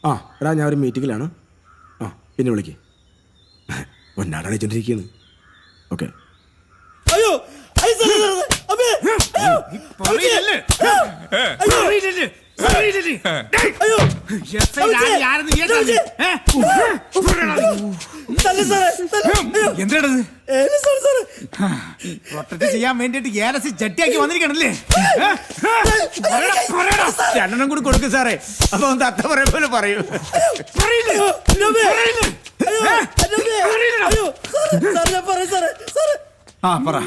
ആ എടാ ഞാൻ ഒരു മീറ്റിങ്ങിലാണ്. ആ പിന്നെ വിളിക്ക്. ഒന്നാട് അടിച്ചോണ്ടിരിക്കുകയാണ്. ഓക്കെ. അയ്യോ എന്താണത്? പ്രൊട്ടക്ട് ചെയ്യാൻ വേണ്ടിട്ട് ഏലസി ചട്ടിയാക്കി വന്നിരിക്കണല്ലേ? രണ്ടെണ്ണം കൂടി കൊടുക്കും സാറേ. അപ്പൊ തത്ത പറയും പോലെ പറയൂ. ആ പറ.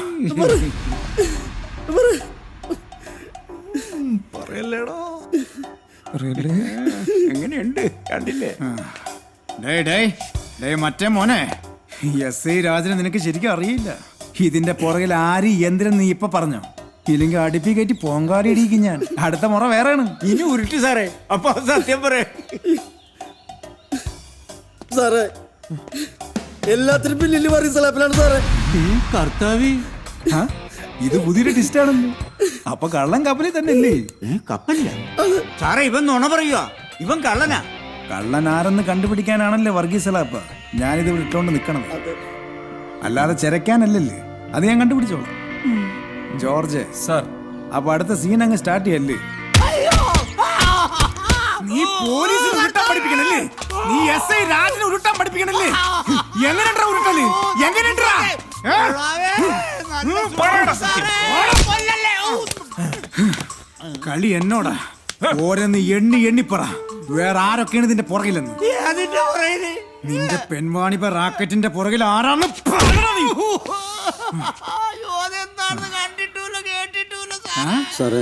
പറയല്ലേടോ. എങ്ങനെയുണ്ട് കണ്ടില്ലേ? മറ്റേ മോനെ, എസ് ഐ രാജനെ നിനക്ക് ശരിക്കും അറിയില്ല. ഇതിന്റെ പുറകിൽ ആര് യന്ത്രം നീ ഇപ്പൊ പറഞ്ഞോ? ഇല്ലെങ്കിൽ അടുപ്പി കയറ്റി പോങ്കാടി ഇടിക്കും ഞാൻ. അടുത്ത മുറ വേറെയാണ്. ഇനി ഉരുട്ടി സാറേ. അപ്പൊ സത്യം പറ സാറേ. എല്ലാത്തിനും പിന്നിൽ പറയും സലാപ്പിലാണ് സാറേ. കർത്താവി, ഇത് പുതിയൊരു ടിസ്റ്റ് ആണല്ലോ. അപ്പൊ കള്ളൻ കപ്പലിൽ തന്നെ അല്ലേ? കപ്പലില്ല സാറേ. ഇവൻ നുണ പറയുക. ഇവൻ കള്ളനാ. കള്ളൻ ആരെന്ന് കണ്ടുപിടിക്കാനാണല്ലേ വർഗീസ് സലാപ്പ ഞാനിത് ഇവിടെ ഇട്ടോണ്ട് നിക്കണം. അല്ലാതെ ചെരക്കാനല്ലല്ലേ. അത് ഞാൻ കണ്ടുപിടിച്ചോളാം. ജോർജ് സാർ, അപ്പൊ അടുത്ത സീൻ അങ്ങ് സ്റ്റാർട്ട് ചെയ്യല്ലേ? നീ പോലീസ് ഉരുട്ടാൻ പഠിപ്പിക്കണല്ലേ? നീ എസ് ഐ രാജനെ ഉരുട്ടാൻ പഠിപ്പിക്കണല്ലേ? എങ്ങനെയാ ഉരുട്ടല്? എങ്ങനെയാ? കളി എന്നോടാ. ഓരോന്ന് എണ്ണി എണ്ണിപ്പറ. വേറെ ആരൊക്കെയാണ് ഇതിന്റെ പുറകിലെന്ന്? നിന്റെ പെൺവാണിപ്പ റാക്കറ്റിന്റെ പുറകിൽ ആരാണ്? സാറേ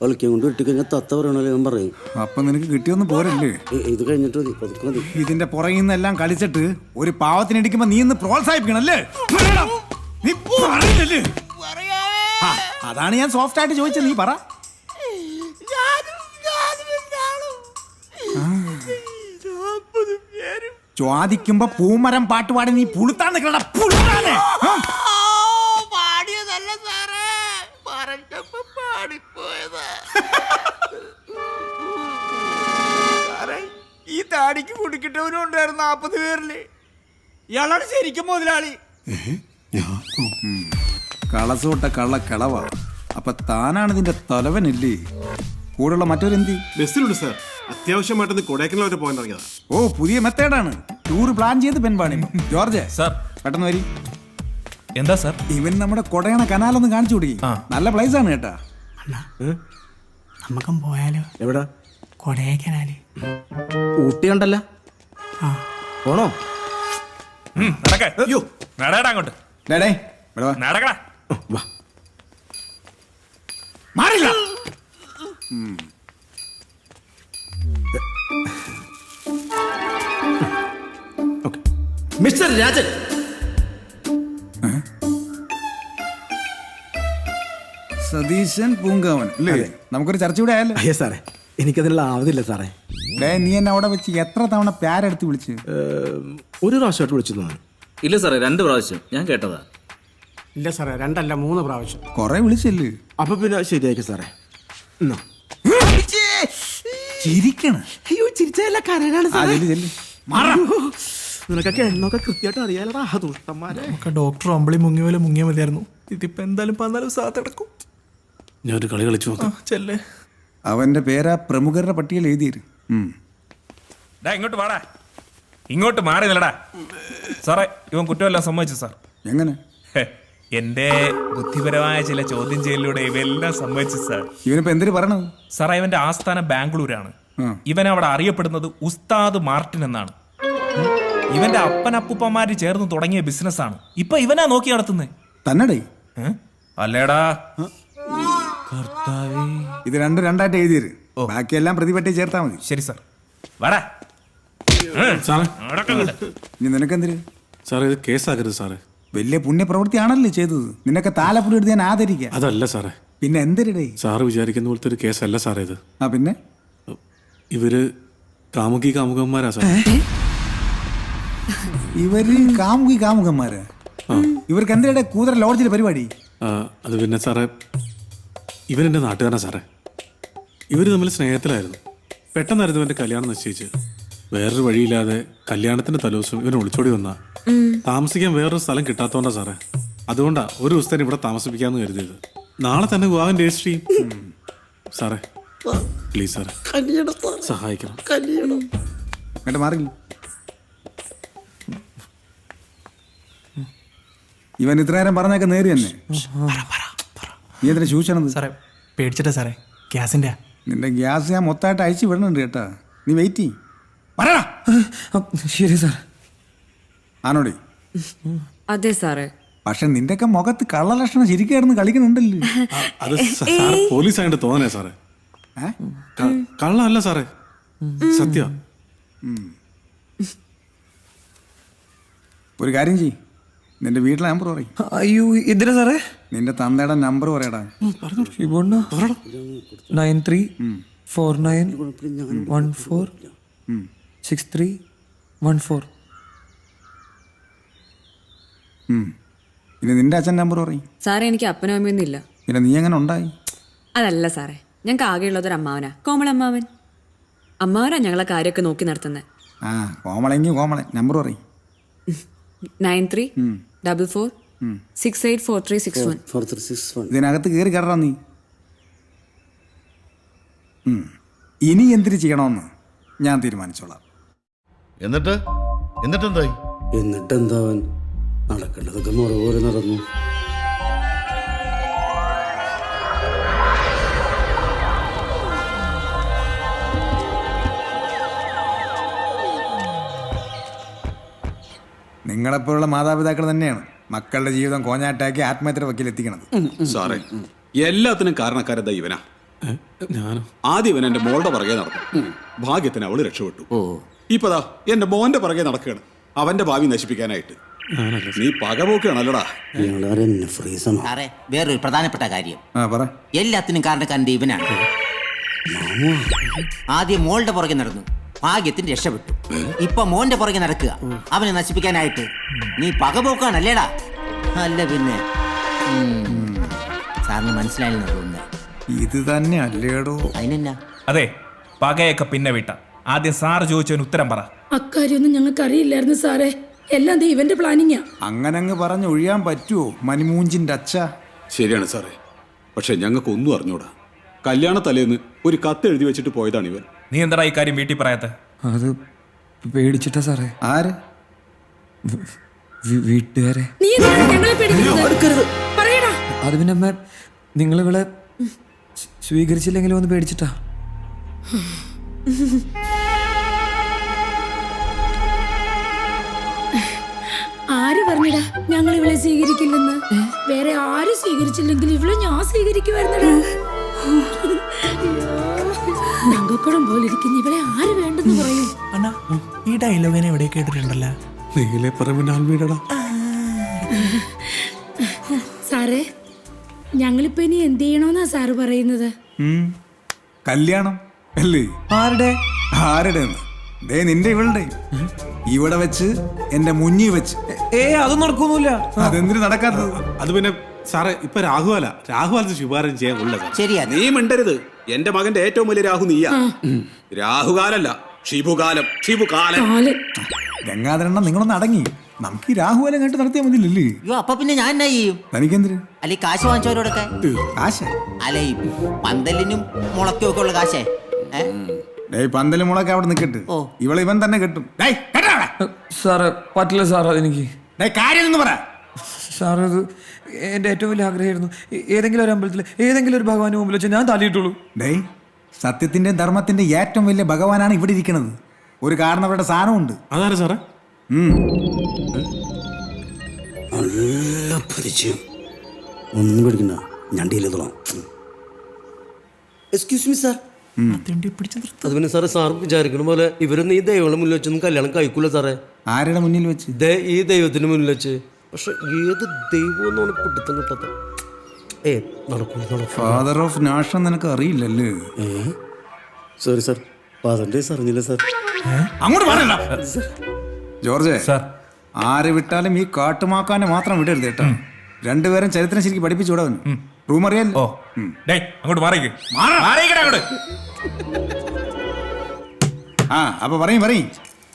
ഒളിക്കാൻ കൊണ്ട് ഇട്ടിക്കഴിഞ്ഞാൽ തത്ത പറയണല്ലോ ഞാൻ പറയും. അപ്പൊ നിനക്ക് കിട്ടിയൊന്നും പോരല്ലേ? ഇത് കഴിഞ്ഞിട്ട് മതി, പതുക്കെ മതി. ഇതിന്റെ പുറകിൽ നിന്നെല്ലാം കളിച്ചിട്ട് ഒരു പാവത്തിനിടിക്കുമ്പോ നീ ഇന്ന് പ്രോത്സാഹിപ്പിക്കണല്ലേ? നീ പറയില്ലല്ലേ? അതാണ് ഞാൻ സോഫ്റ്റ് ആയിട്ട് ചോദിച്ചത്. നീ പറ. ചോദിക്കുമ്പോ പൂമരം പാട്ടുപാടി നീ പുളുത്താൻ നിൽക്കണ പുളുത്താനെ. ഈ താടിക്ക് കുടിക്കിട്ടവനും ഉണ്ടായിരുന്നു 40 പേരില്. ഇയാളാണ് ശരിക്കും മുതലാളി. കളസോട്ട കള്ള കളവാ. അപ്പൊ താനാണ് ഇതിന്റെ തലവനല്ലേ? കൂടെയുള്ള മറ്റൊരെന്തി? ബസ്സിലുണ്ട് സാർ. അത്യാവശ്യമായിട്ടൊന്ന് കൊടൈക്കനാൽ വരെ പോകാൻ ഇറങ്ങിയതാ. ഓ, പുതിയ മെത്തേഡാണ്. ടൂർ പ്ലാൻ ചെയ്ത് പെൺപാണി. ജോർജ് സാർ, പെട്ടെന്ന് വരി. എന്താ സാർ? ഇവൻ നമ്മുടെ കൊടയണ കനാലൊന്ന് കാണിച്ചു കൊടുക്കി. നല്ല പ്ലേസ് ആണ് കേട്ടാ. നമുക്കും പോയാലോ? എവിടാ? കൊടൈക്കനാല്. ഊട്ടി ഉണ്ടല്ലോ. പോണോ? അങ്ങോട്ട് നടക്കടാ. വാ. മാറില്ല. മിസ്റ്റർ രാജൻ, സതീശൻ പൂങ്കാവൻ അല്ലേ? നമുക്കൊരു ചർച്ച കൂടെ ആയല്ലോ. അയ്യോ സാറേ, എനിക്കതിനുള്ള ആവതില്ല സാറേ. നീ എന്നെ അവിടെ വെച്ച് എത്ര തവണ പ്യാരെടുത്ത് വിളിച്ച്? ഒരു പ്രാവശ്യമായിട്ട് വിളിച്ചു തോന്നുന്നു. ഇല്ല സാറേ, 2 പ്രാവശ്യം ഞാൻ കേട്ടതാ. ഇല്ല സാറേ, 2 അല്ല 3 പ്രാവശ്യം. കൊറേ വിളിച്ചല്ലേ? അപ്പൊ പിന്നെ ശരിയാക്കി സാറേ. ചിരിക്കണ. അയ്യോ ചിരിച്ചല്ല, കരനാണ് സാറേ. നിനക്കൊക്കെ എണ്ണൊക്കെ കൃത്യമായിട്ട് അറിയാലടാ ദുഷ്ടന്മാരെ. നമുക്ക് ഡോക്ടർ അമ്പിളി മുങ്ങിയ പോലെ മുങ്ങിയാൽ മതിയായിരുന്നു. ഇതിപ്പോ എന്തായാലും 14 സാധനം ഞാനൊരു കളി കളിച്ചു നോക്കാം. ചെല്ലേ. അവന്റെ പേരാ പ്രമുഖരുടെ പട്ടികയിൽ എഴുതിയത്. ഇങ്ങോട്ട് വാടാ. ഇങ്ങോട്ട് മാറി നിലടാ. സാറേ, ഇവൻ കുറ്റമെല്ലാം സമ്മതിച്ചു സാർ. എങ്ങനെ? എന്റെ ബുദ്ധിപരമായ ചില ചോദ്യം ചെയ്യലിലൂടെ ഇവയെല്ലാം സമ്മതിച്ചു സാർ. ഇവനിപ്പോ എന്തിനു പറയണത്? സാറേ, ഇവന്റെ ആസ്ഥാനം ബാംഗ്ലൂരാണ്. ഇവൻ അവിടെ അറിയപ്പെടുന്നത് ഉസ്താദ് മാർട്ടിൻ എന്നാണ്. ഇവന്റെ അപ്പനപ്പൂപ്പന്മാര് ചേർന്ന് തുടങ്ങിയ ബിസിനസ്സാണ്. ഇപ്പൊ ഇവനാ നോക്കി നടത്തുന്നത്. തന്നടേ? അല്ലേടാ. ഇത് 2 2ആയിട്ട് എഴുതിയത്. ബാക്കിയെല്ലാം പ്രതിപറ്റി ചേർത്താ മതി. ശരി സാർ. വാടാ. ഇനി നിനക്കെന്തിര്? സാറേ, ഇത് കേസാകരുത് സാറേ. വലിയ പുണ്യപ്രവൃത്തിയാണല്ലേ ചെയ്തത്. നിനക്ക് താലപ്പൊടി എടുത്ത് ഞാൻ ആദരിക്കാം. അതല്ല സാറേ. പിന്നെ എന്തിരടേ? സാറ് വിചാരിക്കുന്ന പോലത്തെ ഒരു കേസല്ല സാറേ ഇത്. പിന്നെ ഇവര് കാമുകന്മാരാ സാർ. ഇവര് കാമുകന്മാര്? ഇവർക്ക് എന്തിനാ കൂതറ ലോഡ്ജിലെ പരിപാടി? അത് പിന്നെ സാറേ, ഇവരെന്റെ നാട്ടുകാരനാ സാറേ. ഇവര് തമ്മിൽ സ്നേഹത്തിലായിരുന്നു. പെട്ടെന്നായിരുന്നു ഇവന്റെ കല്യാണം നിശ്ചയിച്ച്. വേറൊരു വഴിയില്ലാതെ കല്യാണത്തിന്റെ തലേദിവസം ഇവൻ ഒളിച്ചോടി വന്ന താമസിക്കാൻ വേറൊരു സ്ഥലം കിട്ടാത്തോണ്ടാ സാറേ. അതുകൊണ്ടാ ഒരു ദിവസത്തേന് ഇവിടെ താമസിപ്പിക്കാന്ന് കരുതിയത്. നാളെ തന്നെ വിവാഹം രജിസ്റ്റർ ചെയ്യും. സാറേ പ്ലീസ് സാറേ സഹായിക്കണം. കേട്ടോ മാറില്ല. ഇവൻ ഇത്ര നേരം പറഞ്ഞൊക്കെ നേരി തന്നെ. നീ എന്തിനാ ചൂച്ചണത്? സാറേ പേടിച്ചിട്ടാ സാറേ, ഗ്യാസിന്റെ. നിന്റെ ഗ്യാസ് ഞാൻ മൊത്തമായിട്ട് അയച്ചു വിടണുണ്ട് കേട്ടാ. നീ വെയിറ്റ് ചെയ്യ്. പറയടാ. ശരി സാർ. ആണോടി? അതെ സാറേ. പക്ഷെ നിന്റെയൊക്കെ മുഖത്ത് കള്ളലക്ഷണം ശരിക്കായിരുന്നു കളിക്കുന്നുണ്ടല്ലോ. അത് സാറ് പോലീസ് ആയിട്ട് തോന്നണേ സാറേ. കള്ളല്ല സാറേ, സത്യ. ഒരു കാര്യം ചെയ്യ്, നിന്റെ വീട്ടിലെ നമ്പർ പറയും. അയ്യോ എന്തിനാ സാറേ? നിന്റെ തന്തയുടെ നമ്പർ പറയടാ. 9349146314. പിന്നെ നിന്റെ അച്ഛൻ നമ്പർ പറയും. സാറേ എനിക്ക് അപ്പനും അമ്മയൊന്നും ഇല്ല. പിന്നെ നീ എങ്ങനെ ഉണ്ടായി? അതല്ല സാറേ, ഞങ്ങൾക്ക് ആകെയുള്ളതൊരു അമ്മാവനാ, കോമളമ്മാവൻ. അമ്മാവനാ ഞങ്ങളെ കാര്യമൊക്കെ നോക്കി നടത്തുന്നത്. ആ കോമളെങ്കിൽ കോമളൻ നമ്പർ പറയും. 9344684361. 4361. ഇതിനകത്ത് കയറി കയറാ നീ. ഇനി എന്തിനു ചെയ്യണമെന്ന് ഞാൻ തീരുമാനിച്ചോളാം. എന്നിട്ടെന്തായി? എന്നിട്ടെന്താവൻ നടക്കേണ്ടതൊക്കെ മുറ പോലെ നടന്നു. നിങ്ങളെപ്പോലുള്ള മാതാപിതാക്കൾ തന്നെയാണ് മക്കളുടെ ജീവിതം കോഞ്ഞാട്ടാക്കി ആത്മഹത്യയുടെ വക്കീലെത്തിക്കണത്. സാറേ എല്ലാത്തിനും കാരണക്കാരെന്താ ഇവനാ. ഞാനോ? ആദ്യം ഇവൻ എന്റെ മോളുടെ പുറകെ നടന്നു. ഭാഗ്യത്തിന് അവള് രക്ഷപ്പെട്ടു. ഇപ്പതാ എന്റെ മോന്റെ പുറകെ നടക്കുകയാണ് അവന്റെ ഭാവി നശിപ്പിക്കാനായിട്ട്. നീ പകപോക്കാണല്ലോടാ. സാറേ വേറൊരു പ്രധാനപ്പെട്ട കാര്യം, പറ. എല്ലാത്തിനും കാരണക്കാരൻ്റെ ഇവനാണ്. ആദ്യം മോളുടെ പുറകെ നടന്നു, ഭാഗ്യത്തിന് രക്ഷപ്പെട്ടു. ഇപ്പൊ മോന്റെ പുറകെ നടക്കുക അവനെ നശിപ്പിക്കാനായിട്ട്. നീ പകപോക്കാണല്ലേടാ? അല്ല പിന്നെ സാറിന് മനസ്സിലായെന്ന് തോന്നുന്നു. ഇത് തന്നെ അല്ലേടോ? അതിനെന്നാ? അതെ, പകയൊക്കെ പിന്നെ വിട്ട. ആദ്യം സാറ് ചോദിച്ചതിന് ഉത്തരം പറ. അക്കാര്യൊന്നും ഞങ്ങൾക്ക് അറിയില്ലായിരുന്നു സാറേ, എല്ലാം ഇവന്റെ പ്ലാനിങ്ങാ. അങ്ങനങ്ങ് പറഞ്ഞ് ഒഴിയാൻ പറ്റുമോ മണിമൂഞ്ചിന്റെ അച്ഛ? ശരിയാണ് സാറേ, പക്ഷെ ഞങ്ങൾക്ക് ഒന്നും അറിഞ്ഞൂടാ. കല്യാണ തലേന്ന് ഒരു കത്ത് എഴുതി വെച്ചിട്ട് പോയതാണ് ഇവൻ. നീ എന്താ ഈ കാര്യം വീട്ടിൽ പറയാത്ത? അത് പേടിച്ചിട്ടാ സാറേ. ആര്? വീട്ടുകാരെ. നീ എന്തിനാ ഞങ്ങളെ പേടിപ്പിക്കുന്നത്? പറയടാ. അത് പിന്നെ അമ്മ നിങ്ങളിവിടെ സ്വീകരിച്ചില്ലെങ്കിലും ഒന്ന് പേടിച്ചിട്ടാ. ആര് പറഞ്ഞടാ ഞങ്ങൾ ഇവളെ സ്വീകരിക്കില്ലെന്ന്? വേറെ ആരും സ്വീകരിച്ചില്ലെങ്കിൽ ഇവളെ ഞാൻ സ്വീകരിക്കുമായിരുന്നടാ. തങ്കക്കുടം പോലെ ഇരിക്കുന്ന ഇവളെ ആര് വേണ്ടെന്ന് പറയും? അണ്ണാ ഈ ഡയലോഗിനെ എവിടെ കേട്ടിട്ടുണ്ടല്ലോ. നീലേ പറമ്പിന്റെ ആൽമീടടാ. സാറേ ഞങ്ങളിപ്പോ ഇനി എന്ത് ചെയ്യണോന്നാ സാറ് പറയുന്നത്? കല്യാണം അല്ലേ? ആരുടെ? ആരുടെ? ദേ നിന്റെ ഇവളുടെ. ഇവിടെ വെച്ച് എന്റെ മുന്നിൽ വെച്ച്. അതൊന്നും നടക്കൊന്നുമില്ല. അതെന്തിനു നടക്കാത്തത്? അത് പിന്നെ സാറേ ഇപ്പൊ രാഹുകാലത്ത് ശുഭാരം ചെയ്യാൻ കൊള്ള. ശരിയാ. നീ മിണ്ടരുത്. എന്റെ മകന്റെ ഏറ്റവും വലിയ രാഹു നീയാ. രാഹുകാലല്ല, ഷിബുകാലം. ഗംഗാധരണ്ണ നിങ്ങളൊന്ന് അടങ്ങി. നമുക്ക് ഈ രാഹുകാലം കേട്ട് നടത്തിയാൽ മതിയില്ലേ? അയ്യോ അപ്പൊ പിന്നെ ഞാൻ എന്നാ ചെയ്യും? തനിക്കെന്തിന്? അല്ലെ കാശ് വാങ്ങിച്ചവരോടൊക്കെ. കാശ്? അല്ല ഈ പന്തലിനും മുളയ്ക്കും ഒക്കെ ഉള്ള കാശേ. പന്തലും മുളൊക്കെ അവിടെ നിൽക്കട്ട്. ഇവളെ ഇവൻ തന്നെ കെട്ടും. സാറേ പറ്റില്ല സാർ, അതെനിക്ക്. കാര്യം പറ സാറേ. അത് എൻ്റെ ഏറ്റവും വലിയ ആഗ്രഹമായിരുന്നു. ഏതെങ്കിലും ഒരു അമ്പലത്തിൽ ഏതെങ്കിലും ഒരു ഭഗവാന്റെ മുമ്പിൽ വെച്ച് ഞാൻ തല്ലിയിട്ടുള്ളൂ. സത്യത്തിന്റെ ധർമ്മത്തിന്റെ ഏറ്റവും വലിയ ഭഗവാനാണ് ഇവിടെ ഇരിക്കുന്നത്. ഒരു കാരണവരുടെ സാധനമുണ്ട്. അതാരാ സാറേ? നല്ല പരിചയം. ഒന്നും പേടിക്കണ്ട, ഞാൻ ഡീൽ ചെയ്തോളാം. Excuse me sir. അത് പിന്നെ സാറേ, സാർ വിചാരിക്കണ പോലെ ഇവരൊന്നും ഈ ദൈവങ്ങളുടെ മുന്നിൽ വെച്ചൊന്നും കല്യാണം കഴിക്കൂല സാറേ. ആരുടെ മുന്നിൽ വെച്ച്? ഈ ദൈവത്തിന്റെ മുന്നിൽ വെച്ച്. പക്ഷെ ഏത് ദൈവം എന്നാണ് പിടുത്തം കിട്ടാത്ത. ഫാദർ ഓഫ് നാഷൻ നിനക്ക് അറിയില്ലല്ലേ? സോറി സാർ, ഫാദറിന്റെ അറിഞ്ഞില്ല സാർ. അങ്ങോട്ട് പറയണ്ട ജോർജ്. സാർ ആര് വിട്ടാലും ഈ കാട്ടുമാക്കാനെ മാത്രം വിടരുത് കേട്ടോ. രണ്ടുപേരും ചരിത്രം ശരിക്കും പഠിപ്പിച്ചു വിടാൻ. റൂം അറിയാലോ? അങ്ങോട്ട് മാറിക്ക്. അപ്പൊ പറയും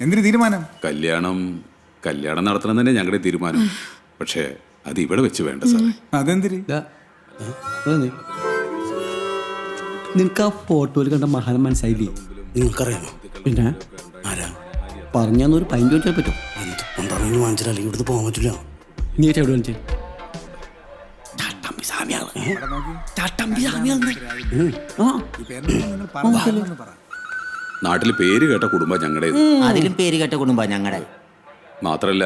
എന്തിനു തീരുമാനം? കല്യാണം നടത്തണം തന്നെ ഞങ്ങളുടെ തീരുമാനം. പക്ഷേ അത് ഇവിടെ വെച്ച് വേണ്ട സാറേ. അതെന്തിരി? നിനക്ക് ആ ഫോട്ടോയിൽ കണ്ട മഹാനം മനസ്സിലായില്ലേ? നിങ്ങൾക്കറിയാമോ? പിന്നെ ആരാ പറഞ്ഞൊരു പൈൻറ്റ് വെച്ചാൽ പറ്റും. പന്ത്രണ്ട് വാങ്ങിച്ചാൽ അല്ലെങ്കിൽ ഇവിടുന്ന് പോകാൻ പറ്റില്ല. നീ എവിടെ വാങ്ങിച്ചേ? നാട്ടിൽ പേര് കേട്ട കുടുംബം ഞങ്ങളുടേത്. അതിലും പേര് കേട്ട കുടുംബം ഞങ്ങളുടെ. മാത്രല്ല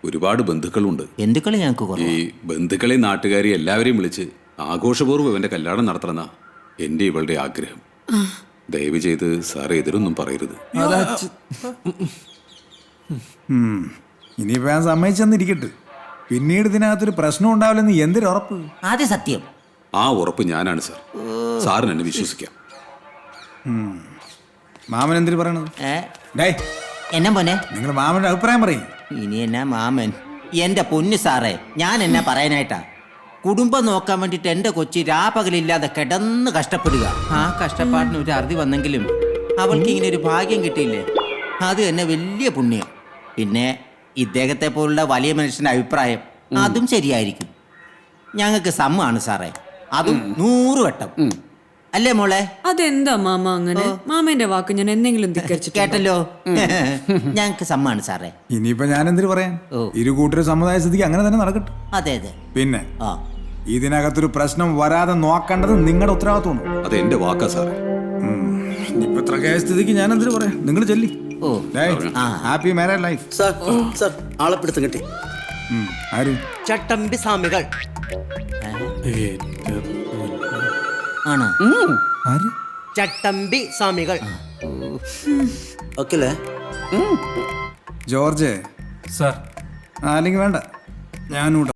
ഒരുപാട് ബന്ധുക്കളുണ്ട്. ബന്ധുക്കള് ഞങ്ങൾക്ക് ഈ ബന്ധുക്കളെയും നാട്ടുകാരെയും എല്ലാവരെയും വിളിച്ച് ആഘോഷപൂർവ്വം ഇവന്റെ കല്യാണം നടത്തണമെന്ന എന്റെ ഇവളുടെ ആഗ്രഹം. ദയവ് ചെയ്ത് സാറ് എതിരൊന്നും പറയരുത്. ഇനിയിപ്പോ ഞാൻ സമ്മതിച്ചെന്നിരിക്കട്ടെ. പിന്നീട് ഇതിനകത്തൊരു പ്രശ്നം ഉണ്ടാവില്ലെന്ന് എന്തൊരു ഉറപ്പ്? ആദ്യ സത്യം. ആ ഉറപ്പ് ഞാനാണ് സാർ. സാറിന് എന്നെ വിശ്വസിക്കാം. മാമൻ എന്തിനു പറയണത്? എന്നാ മോനെ, നിങ്ങൾ മാമന്റെ അഭിപ്രായം പറയും. ഇനി എന്നാ മാമൻ? എന്റെ പൊന്നു സാറേ, ഞാൻ എന്നാ പറയാനായിട്ടാ? കുടുംബം നോക്കാൻ വേണ്ടിട്ട് എന്റെ കൊച്ചി രാപകലില്ലാതെ കിടന്ന് കഷ്ടപ്പെടുക. ആ കഷ്ടപ്പാടിന് ഒരു അറുതി വന്നെങ്കിലും അവൾക്ക് ഇങ്ങനെ ഒരു ഭാഗ്യം കിട്ടിയില്ലേ, അത് തന്നെ വലിയ പുണ്യം. പിന്നെ ഇദ്ദേഹത്തെ പോലുള്ള വലിയ മനുഷ്യന്റെ അഭിപ്രായം അതും ശരിയായിരിക്കും. ഞങ്ങൾക്ക് സമ്മാണ് സാറേ, അതും 100 വട്ടം. അല്ലേ മോളെ? അതെന്താ മാമ അങ്ങനെ? മാമന്റെ വാക്ക് ഞാൻ എന്തെങ്കിലും ധിക്കരിച്ചു കേട്ടല്ലോ. ഞങ്ങൾക്ക് സമ്മാണ് സാറേ. ഇനിയിപ്പോ ഞാൻ എന്തിനു പറയാൻ? ഇരു കൂട്ടര് സമുദായ സ്ഥിതിക്ക് അങ്ങനെ തന്നെ നടക്കട്ടെ. അതെ അതെ. പിന്നെ ഇതിനകത്തൊരു പ്രശ്നം വരാതെ നോക്കേണ്ടത് നിങ്ങളുടെ ഉത്തരവാദിത്വമാണ്. അത് എന്റെ വാക്കാ സാറേ. ഇനിയിപ്പോ ഇത്ര കേസ് സ്ഥിതിക്ക് ഞാൻ എന്തിനു പറയാം? നിങ്ങൾ ചെല്ലി. Happy married life. സാർ ആളെ പിടുത്തം കിട്ടി. ആര്? ചട്ടമ്പി സ്വാമികൾ. ആണോ? ആര്? ചട്ടമ്പി സ്വാമികൾ. ഓക്കെ അല്ലേ ജോർജ്? സാർ അല്ലെങ്കിൽ വേണ്ട, ഞാനും